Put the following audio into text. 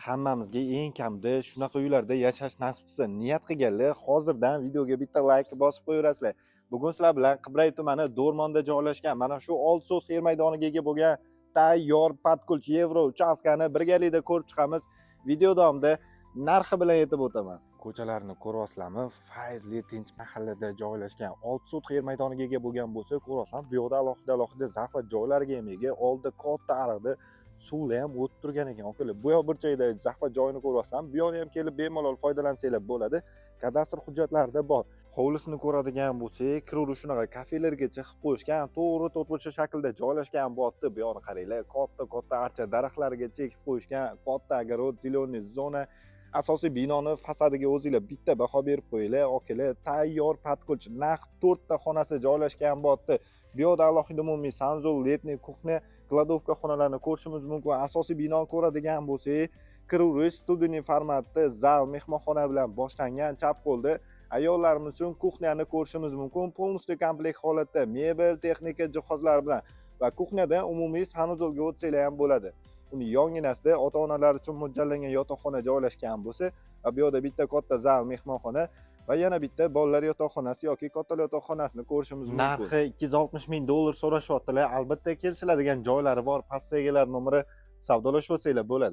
hammamizga eng kamida shunaqa uylarda yashash nasib qilsa niyat qilganlar hozirdan videoga bitta like bosib qo'yaverasizlar. Bugun sizlar bilan Qibray tumani Do'rmonda joylashgan mana shu 6 sot yer maydoniga ega bo'lgan tayyor patkulch yevro uchastkani birgalikda ko'rib chiqamiz. Video davomida narxi bilan aytib o'taman. Ko'chalarni ko'ryapsizlarmi? Fayzli tinch mahallada joylashgan 6 sot yer maydoniga ega bo'lgan bo'lsa, ko'rasam bu yoqda alohida zahvat joylariga ham ega, oldida katta ariqda suvlar ham o'tib turgan ekan. Akalar, bu yoq burchagida zahvat joyini ko'ryapsizlarmi? Bu yoqni ham kelib bemalol foydalansanglar bo'ladi. Kadastr hujjatlarida bor. Hovlisini ko'radigan bo'lsak, kiruvri shunaqa kafelargacha qilib qo'yishgan, to'g'ri to'rtburchak shaklda joylashgan bo'lyapti. Bu yoqni qaranglar, katta archa daraxtlargacha ekib qo'yishgan, katta огород, ziloniy zona. Asosiy binoni fasadiga o'zinglar bitta baho berib qo'yinglar. Akalar, tayyor patkulch, naqd 4 ta xonasi joylashgan bo'lyapti. Bu yoqda alohida umumiy sanzul, letniy kuxnya, kladovka xonalarini ko'rishimiz mumkin. Asosiy binoni ko'radigan bo'lsak, kiruvrish studiyaning formatida zal, mehmonxona bilan boshlangan chap qo'lda. Ayollarimiz uchun kuxnyani ko'rishimiz mumkin. Полностью komplekt holatda mebel, texnika jihozlar bilan va kuxnyadan umumiy sanuzolga o'tsanglar ham bo'ladi. Uning yonginasida ota-onalar uchun mo'ljallangan yotoqxona joylashgan bo'lsa, va bu yoqda bitta katta zal, mehmonxona va yana bitta bolalar yotoqxonasi yoki katta yotoqxonasini ko'rishimiz mumkin. Narxi $260,000 so'rashyaptilar. Albatta kelishiladigan joylari bor. Pastdagilar nomeri savdolashib olsanglar bo'ladi.